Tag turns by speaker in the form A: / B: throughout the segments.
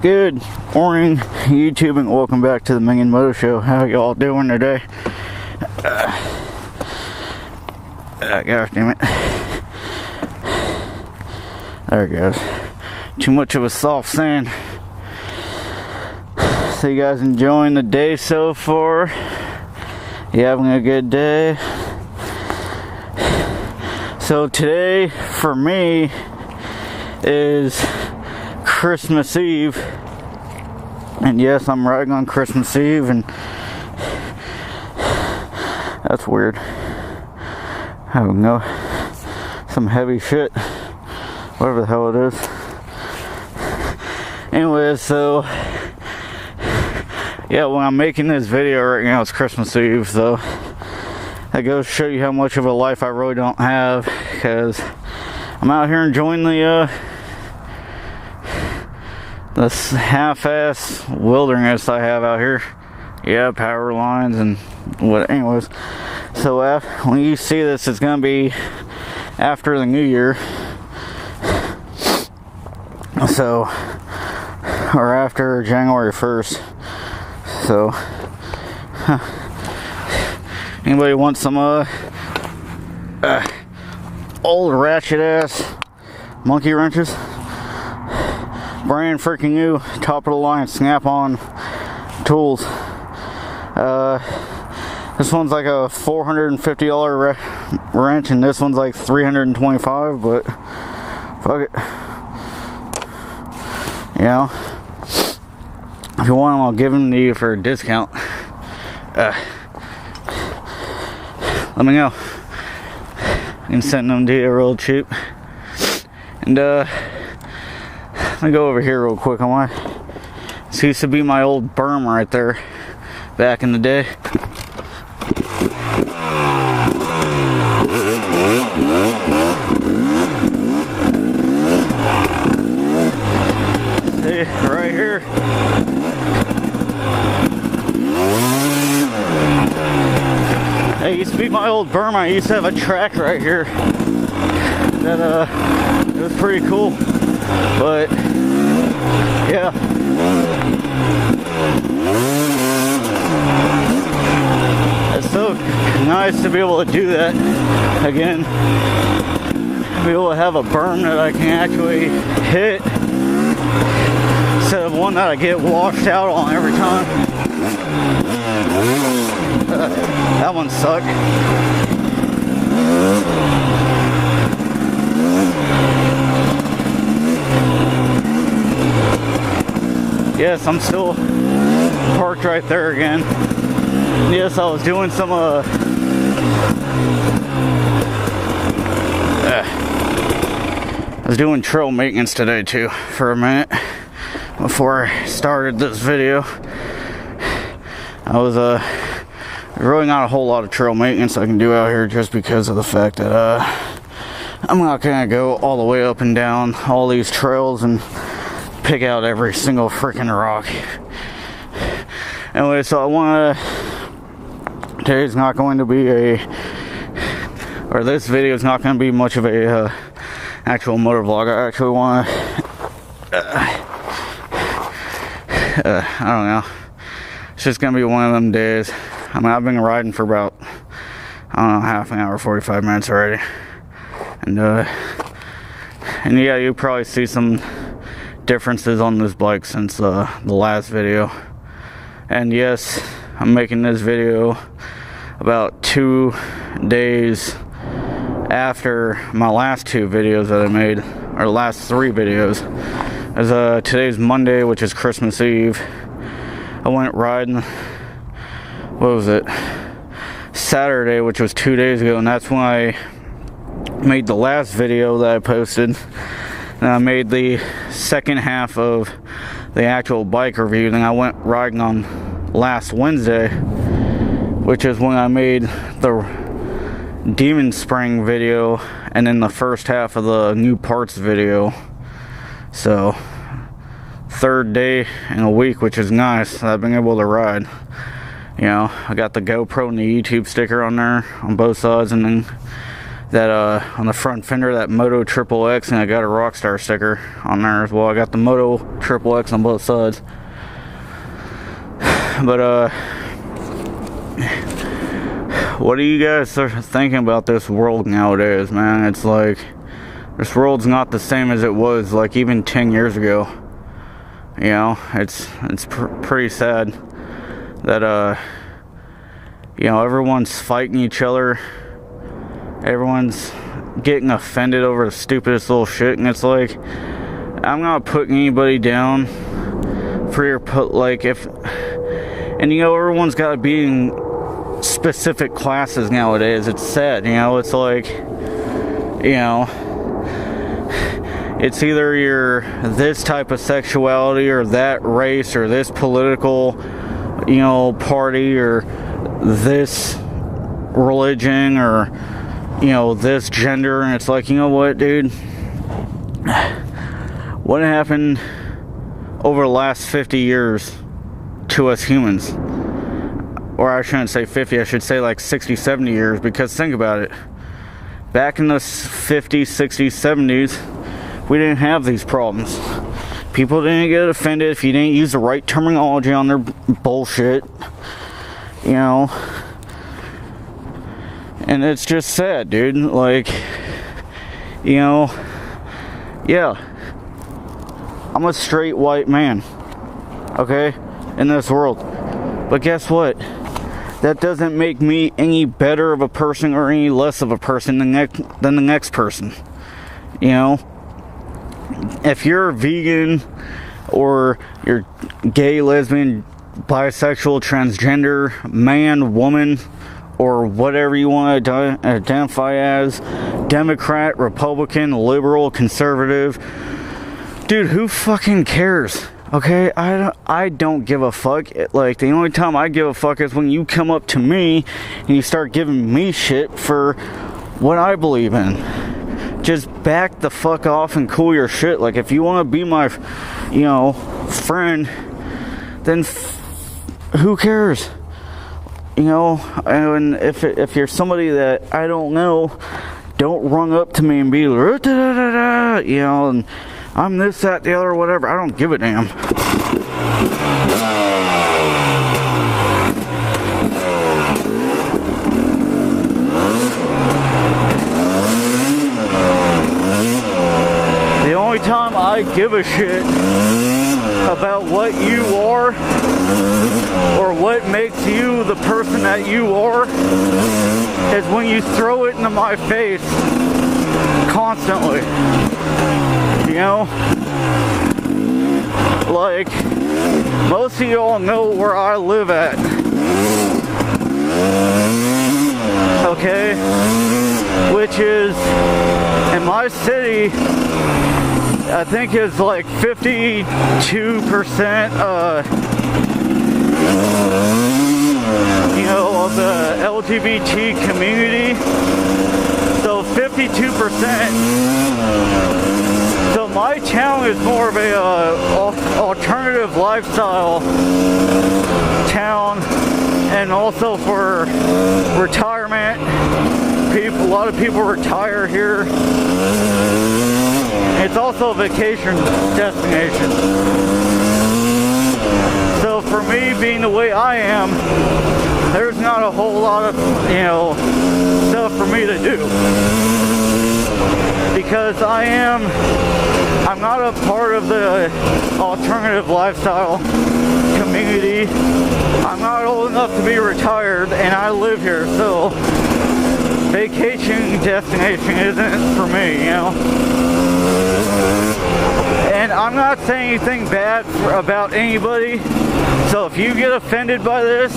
A: Good morning, YouTube, and welcome back to the Mingin Moto Show. How y'all doing today? Gosh damn it. There it goes. Too much of a soft sand. So you guys enjoying the day so far? You having a good day? So today, for me, is Christmas Eve. And yes, I'm riding on Christmas Eve, and that's weird. Having some heavy shit, whatever the hell it is. Anyways, so yeah, when I'm making this video right now, it's Christmas Eve, so that goes to show you how much of a life I really don't have, because I'm out here enjoying this half-ass wilderness I have out here. Yeah, power lines and what. Anyways, so when you see this, it's gonna be after the new year, so, or after January 1st. So anybody want some old ratchet ass monkey wrenches? Brand freaking new, top of the line, snap-on tools. This one's like a $450 wrench, and this one's like $325, but fuck it. You know, if you want them, I'll give them to you for a discount. Let me know. I can send them to you real cheap. And let me go over here real quick. This used to be my old berm right there back in the day. See, right here. Hey, used to be my old berm. I used to have a track right here that it was pretty cool. But yeah, it's so nice to be able to do that again. Be able to have a berm that I can actually hit instead of one that I get washed out on every time. That one sucked. Yes, I'm still parked right there again. Yes, I was doing some I was doing trail maintenance today too for a minute before I started this video. I was really not a whole lot of trail maintenance I can do out here, just because of the fact that I'm not gonna go all the way up and down all these trails and pick out every single freaking rock. Anyway, so today's not going to be this video is not going to be much of a actual motor vlog. I actually want to I don't know, it's just going to be one of them days. I mean, I've been riding for about, I don't know, half an hour, 45 minutes already, and yeah, you'll probably see some differences on this bike since the last video. And yes, I'm making this video about 2 days after my last 2 videos that I made, or last 3 videos. As today's Monday, which is Christmas Eve. I went riding, what was it, Saturday, which was 2 days ago, and that's when I made the last video that I posted. And I made the second half of the actual bike review. Then I went riding on last Wednesday, which is when I made the Demon Spring video, and then the first half of the new parts video. So, 3rd day in a week, which is nice. I've been able to ride. You know, I got the GoPro and the YouTube sticker on there on both sides, and then that on the front fender, that Moto Triple X, and I got a Rockstar sticker on there as well. I got the Moto Triple X on both sides. But what are you guys thinking about this world nowadays, man? It's like, this world's not the same as it was like even 10 years ago. You know, it's pretty sad that you know, everyone's fighting each other. Everyone's getting offended over the stupidest little shit, and it's like, I'm not putting anybody down for your like, if, and you know, everyone's got to be in specific classes nowadays. It's sad, you know. It's like, you know, it's either you're this type of sexuality or that race or this political, you know, party or this religion or, you know, this gender. And it's like, you know what, dude, what happened over the last 50 years to us humans? Or I shouldn't say 50, I should say like 60, 70 years, because think about it. Back in the 50s, 60s, 70s, we didn't have these problems. People didn't get offended if you didn't use the right terminology on their bullshit, you know. And it's just sad, dude. Like, you know, yeah, I'm a straight white man, okay, in this world. But guess what? That doesn't make me any better of a person or any less of a person than the next person. You know, if you're vegan or you're gay, lesbian, bisexual, transgender, man, woman, or whatever you want to identify as, Democrat, Republican, liberal, conservative, dude, who fucking cares? Okay, I don't give a fuck. Like, the only time I give a fuck is when you come up to me and you start giving me shit for what I believe in. Just back the fuck off and cool your shit. Like, if you want to be my, you know, friend, then who cares? You know, and if you're somebody that I don't know, don't run up to me and be like, you know, and I'm this, that, the other, whatever. I don't give a damn. The only time I give a shit about what you are or what makes you the person that you are is when you throw it into my face constantly. You know, like, most of y'all know where I live at, okay, which is, in my city, I think it's like 52%, you know, of the LGBT community, so 52%. So my town is more of a alternative lifestyle town, and also for retirement. A lot of people retire here. It's also a vacation destination. So for me, being the way I am, there's not a whole lot of, you know, stuff for me to do. Because I'm not a part of the alternative lifestyle community. I'm not old enough to be retired, and I live here, so vacation destination isn't for me, you know. And I'm not saying anything bad about anybody, so if you get offended by this,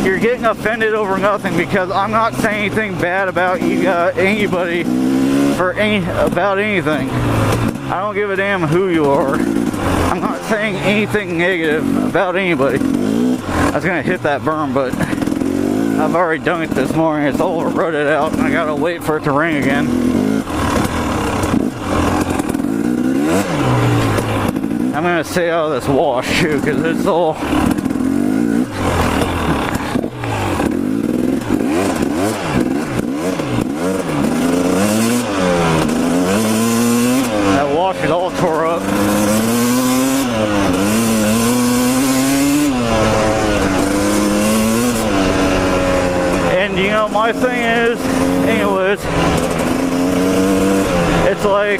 A: you're getting offended over nothing, because I'm not saying anything bad about you, anybody, about anything. I don't give a damn who you are. I'm not saying anything negative about anybody. I was gonna hit that berm, but I've already done it this morning. It's all rutted out, and I gotta wait for it to rain again. I'm gonna stay out of this wash too, because it's all. you know, my thing is, anyways, it's like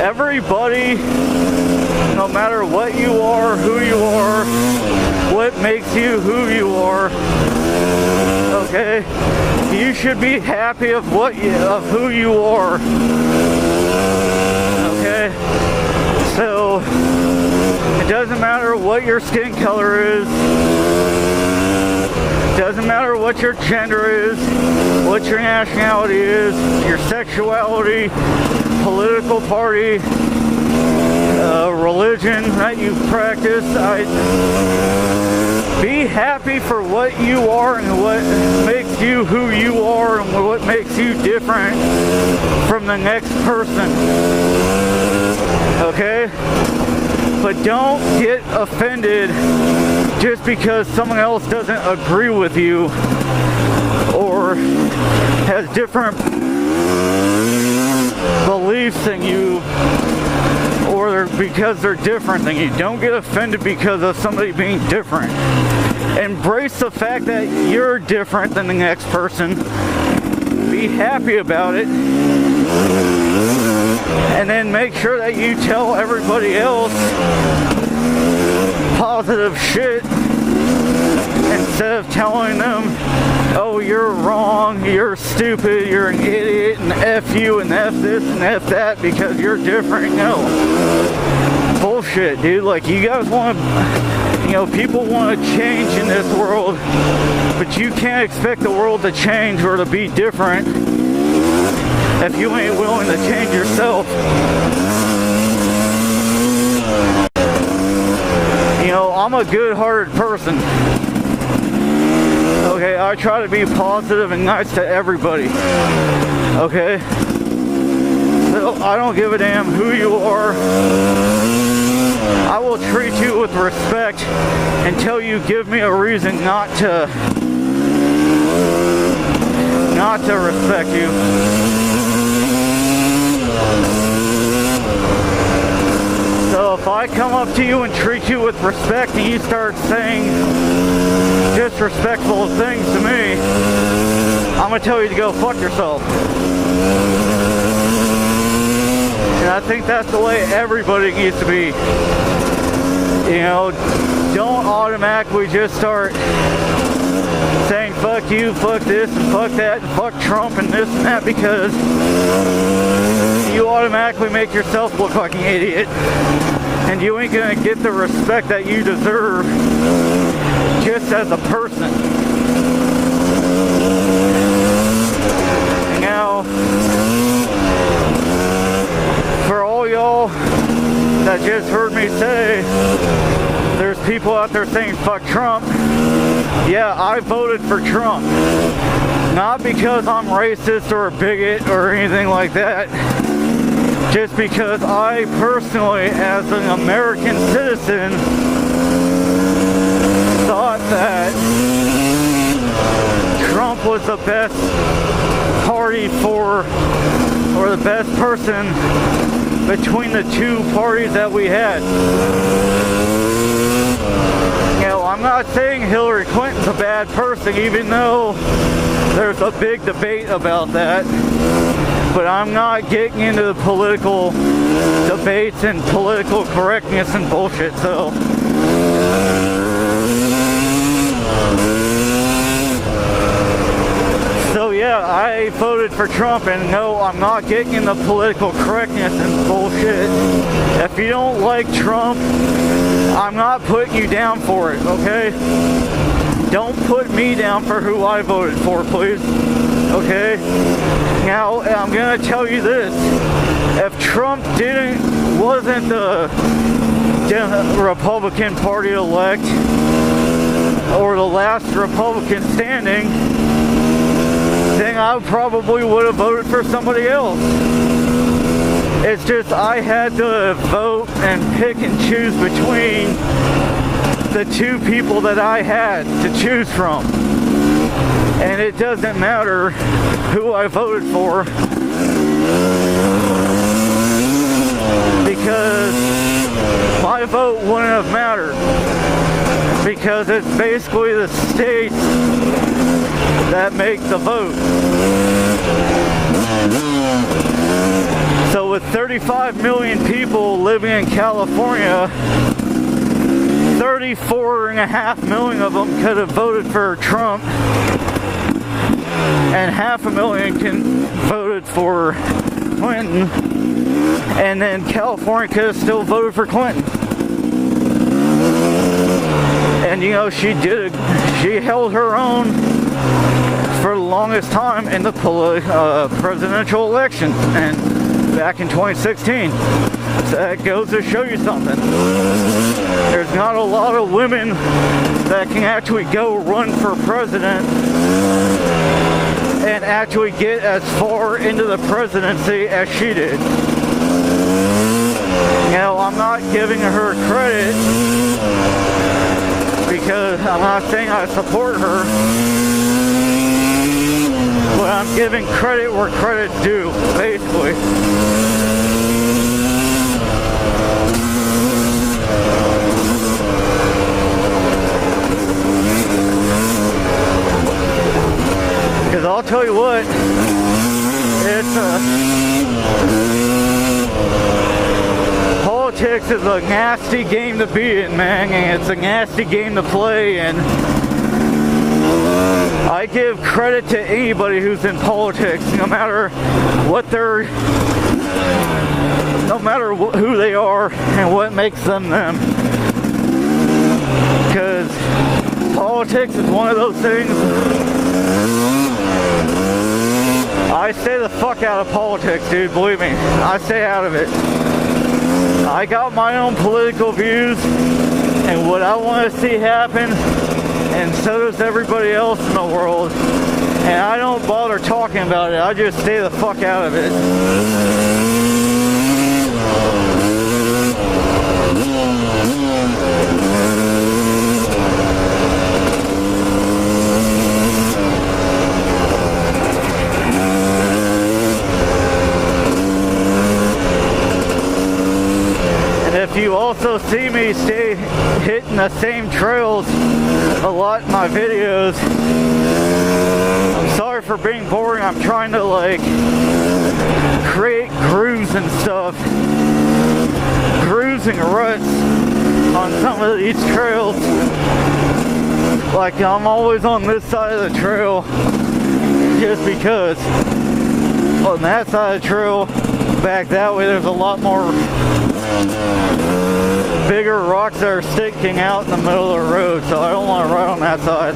A: everybody, no matter what you are, who you are, what makes you who you are, okay, you should be happy of who you are, okay? So it doesn't matter what your skin color is, doesn't matter what your gender is, what your nationality is, your sexuality, political party, religion that you practice. Be happy for what you are and what makes you who you are and what makes you different from the next person. Okay? But don't get offended just because someone else doesn't agree with you or has different beliefs than you, or because they're different than you. Don't get offended because of somebody being different. Embrace the fact that you're different than the next person. Be happy about it. And then make sure that you tell everybody else positive shit instead of telling them, oh, you're wrong, you're stupid, you're an idiot, and F you, and F this, and F that, because you're different. No. Bullshit, dude. Like, you guys want to, you know, people want to change in this world, but you can't expect the world to change or to be different if you ain't willing to change yourself. You know, I'm a good-hearted person. Okay, I try to be positive and nice to everybody. Okay? So I don't give a damn who you are. I will treat you with respect until you give me a reason not to respect you. So if I come up to you and treat you with respect and you start saying disrespectful things to me, I'm gonna tell you to go fuck yourself. And I think that's the way everybody needs to be. You know, don't automatically just start saying fuck you, fuck this, and fuck that, and fuck Trump, and this and that, because you automatically make yourself look like an idiot. And you ain't gonna get the respect that you deserve just as a person. Now, for all y'all that just heard me say there's people out there saying fuck Trump, yeah, I voted for Trump. Not because I'm racist or a bigot or anything like that. Just because I personally, as an American citizen, thought that Trump was the best party for, or the best person between the two parties that we had. You know, I'm not saying Hillary Clinton's a bad person, even though there's a big debate about that. But I'm not getting into the political debates and political correctness and bullshit, so. So yeah, I voted for Trump, and no, I'm not getting into political correctness and bullshit. If you don't like Trump, I'm not putting you down for it, okay? Don't put me down for who I voted for, please. Okay? Now, I'm gonna tell you this. If Trump wasn't the Republican Party elect, or the last Republican standing, then I probably would have voted for somebody else. It's just I had to vote and pick and choose between the two people that I had to choose from. And it doesn't matter who I voted for, because my vote wouldn't have mattered, because it's basically the states that make the vote. So with 35 million people living in California, 34.5 million of them could have voted for Trump, and 500,000 voted for Clinton, and then California could have still voted for Clinton. And you know, she held her own for the longest time in the presidential election, and back in 2016. So that goes to show you something. There's not a lot of women that can actually go run for president and actually get as far into the presidency as she did. You know, I'm not giving her credit because I'm not saying I support her, but I'm giving credit where credit's due, basically. Because I'll tell you what, politics is a nasty game to be in, man, and it's a nasty game to play, and I give credit to anybody who's in politics, no matter who they are and what makes them them. Because politics is one of those things. I stay the fuck out of politics, dude, believe me. I stay out of it. I got my own political views and what I want to see happen, and so does everybody else in the world. And I don't bother talking about it. I just stay the fuck out of it. If you also see me stay hitting the same trails a lot in my videos, I'm sorry for being boring. I'm trying to like create grooves and stuff, grooves and ruts on some of these trails. Like I'm always on this side of the trail just because on that side of the trail back that way there's a lot more bigger rocks that are sticking out in the middle of the road, so I don't want to ride on that side.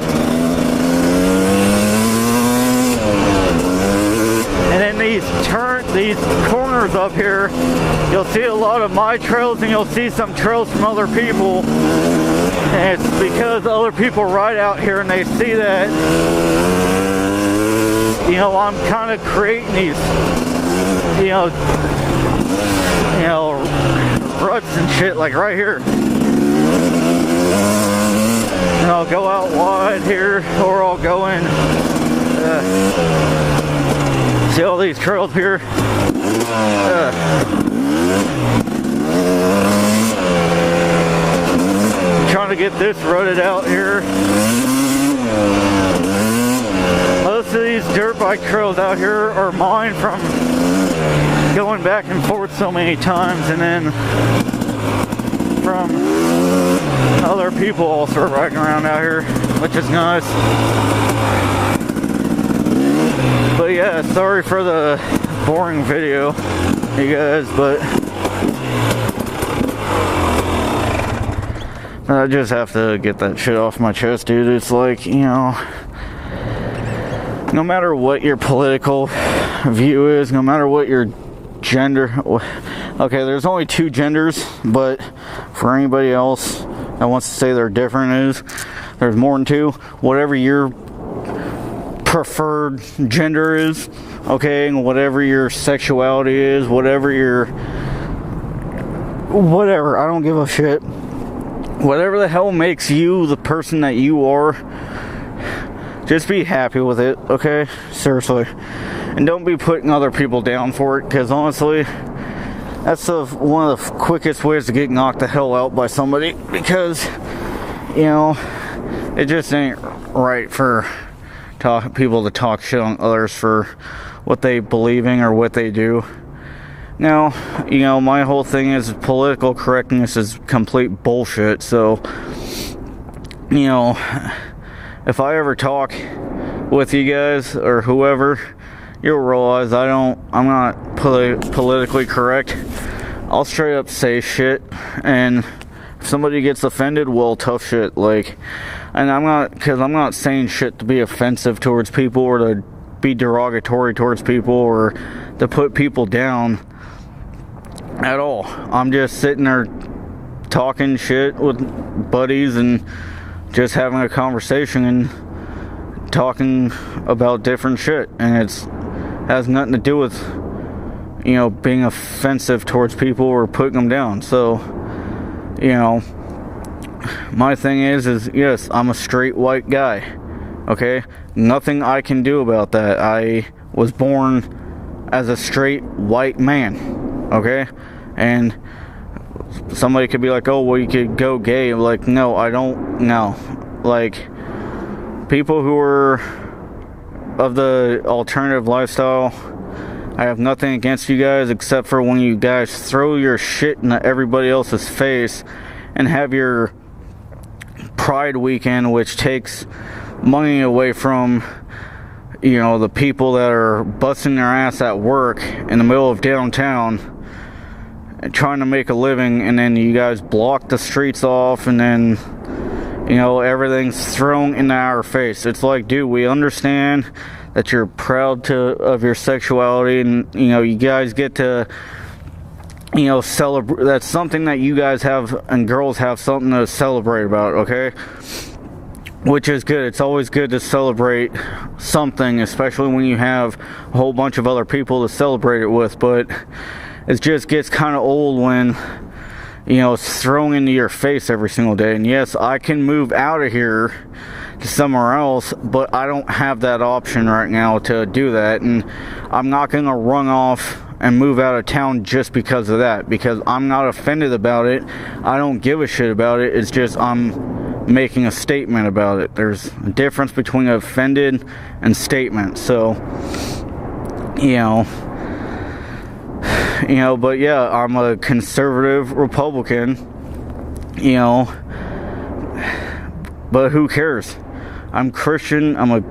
A: And then these corners up here, you'll see a lot of my trails and you'll see some trails from other people, and it's because other people ride out here and they see that, you know, I'm kind of creating these, you know, ruts and shit, like right here. And I'll go out wide here, or I'll go in. See all these trails here? Trying to get this rutted out here. Most of these dirt bike trails out here are mine from going back and forth so many times, and then from other people also riding around out here, which is nice. But yeah, sorry for the boring video, you guys, but I just have to get that shit off my chest, dude. It's like, you know, no matter what your political view is, no matter what your gender, okay, there's only two genders, but for anybody else that wants to say they're different, there's more than two. Whatever your preferred gender is, okay, and whatever your sexuality is, whatever, I don't give a shit. Whatever the hell makes you the person that you are, just be happy with it, okay? Seriously. And don't be putting other people down for it, because honestly, that's one of the quickest ways to get knocked the hell out by somebody, because, you know, it just ain't right for people to talk shit on others for what they believing or what they do. Now, you know, my whole thing is political correctness is complete bullshit. So, you know, if I ever talk with you guys or whoever, you'll realize I'm not politically correct. I'll straight up say shit, and if somebody gets offended, well, tough shit. Like, and I'm not saying shit to be offensive towards people or to be derogatory towards people or to put people down at all. I'm just sitting there talking shit with buddies and just having a conversation and talking about different shit, and it has nothing to do with, you know, being offensive towards people or putting them down. So, you know, my thing is yes, I'm a straight white guy, okay? Nothing I can do about that. I was born as a straight white man, okay? And somebody could be like, oh, well, you could go gay. Like, no, I don't. No. Like, people who are of the alternative lifestyle, I have nothing against you guys except for when you guys throw your shit in everybody else's face and have your Pride weekend, which takes money away from, you know, the people that are busting their ass at work in the middle of downtown and trying to make a living, and then you guys block the streets off, and then, you know, everything's thrown into our face. It's like, dude, we understand that you're proud of your sexuality, and, you know, you guys get to, you know, celebrate. That's something that you guys have, and girls have something to celebrate about, okay? Which is good. It's always good to celebrate something, especially when you have a whole bunch of other people to celebrate it with. But it just gets kind of old when, you know, it's thrown into your face every single day. And yes, I can move out of here to somewhere else, but I don't have that option right now to do that. And I'm not going to run off and move out of town just because of that, because I'm not offended about it. I don't give a shit about it. It's just I'm making a statement about it. There's a difference between offended and statement. So, you know, but yeah, I'm a conservative Republican, you know, but who cares? I'm Christian. I'm a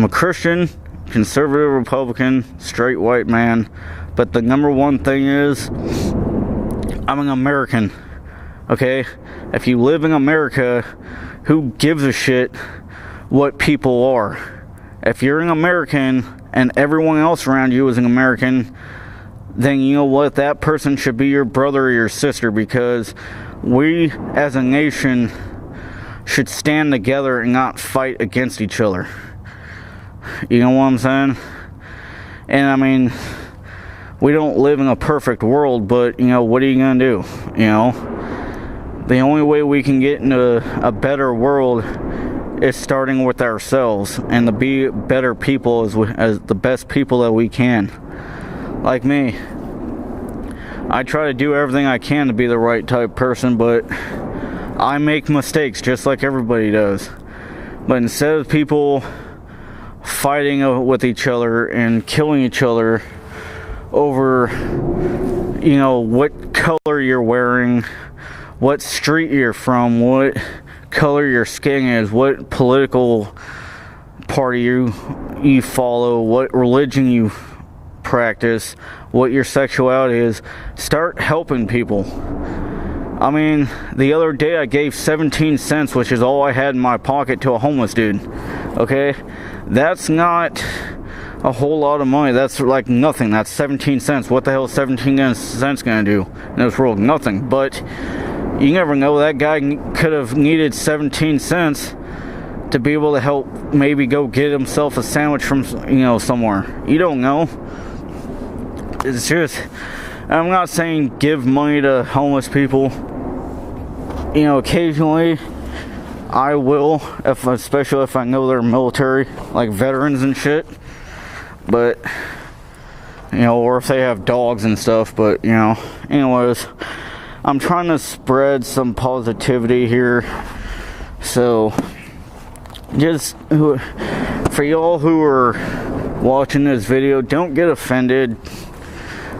A: Christian, conservative Republican, straight white man. But the number one thing is, I'm an American, okay? If you live in America, who gives a shit what people are? If you're an American and everyone else around you is an American, then you know what? That person should be your brother or your sister, because we as a nation should stand together and not fight against each other. You know what I'm saying? And I mean, we don't live in a perfect world, but, you know, what are you gonna do? You know, the only way we can get into a better world is starting with ourselves, and to be better people as the best people that we can. Like me, I try to do everything I can to be the right type person, but I make mistakes just like everybody does. But instead of people fighting with each other and killing each other over, you know, what color you're wearing, what street you're from, what color your skin is, what political party you follow, what religion you practice, what your sexuality is, start helping people. I mean, the other day I gave 17 cents, which is all I had in my pocket, to a homeless dude. Okay? That's not a whole lot of money. That's like nothing. That's 17 cents. What the hell is 17 cents gonna do in this world? Nothing. But you never know. That guy could have needed 17 cents to be able to help maybe go get himself a sandwich from, you know, somewhere. You don't know. It's just, I'm not saying give money to homeless people. You know, occasionally I will, especially if I know they're military, like veterans and shit. But, you know, or if they have dogs and stuff. But, you know, anyways, I'm trying to spread some positivity here. So, just for y'all who are watching this video, don't get offended.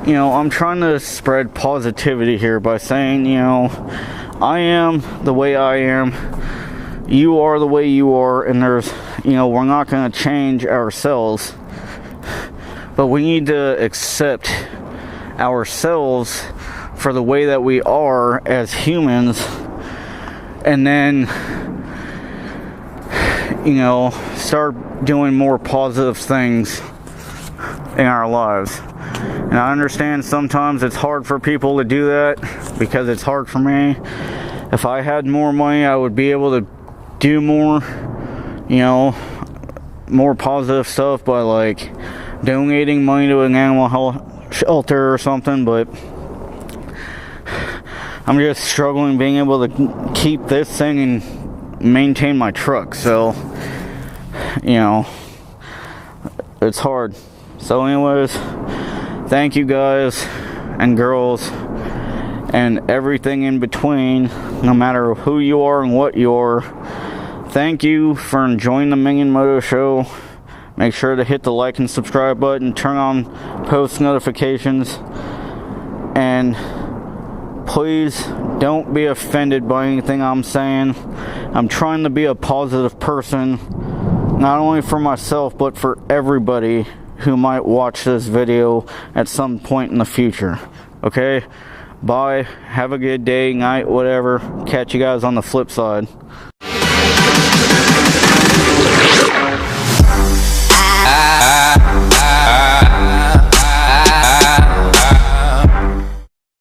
A: You know, I'm trying to spread positivity here by saying, you know, I am the way I am, you are the way you are, and there's, you know, we're not going to change ourselves, but we need to accept ourselves for the way that we are as humans, and then, you know, start doing more positive things in our lives. And I understand sometimes it's hard for people to do that, because it's hard for me. If I had more money, I would be able to do more, you know, more positive stuff by like donating money to an animal health shelter or something, but I'm just struggling being able to keep this thing and maintain my truck. So, you know, it's hard. So anyways, thank you guys and girls and everything in between, no matter who you are and what you are. Thank you for enjoying the Minion Moto Show. Make sure to hit the like and subscribe button, turn on post notifications, and please don't be offended by anything I'm saying. I'm trying to be a positive person, not only for myself, but for everybody who might watch this video at some point in the future. Okay? Bye. Have a good day, night, whatever. Catch you guys on the flip side.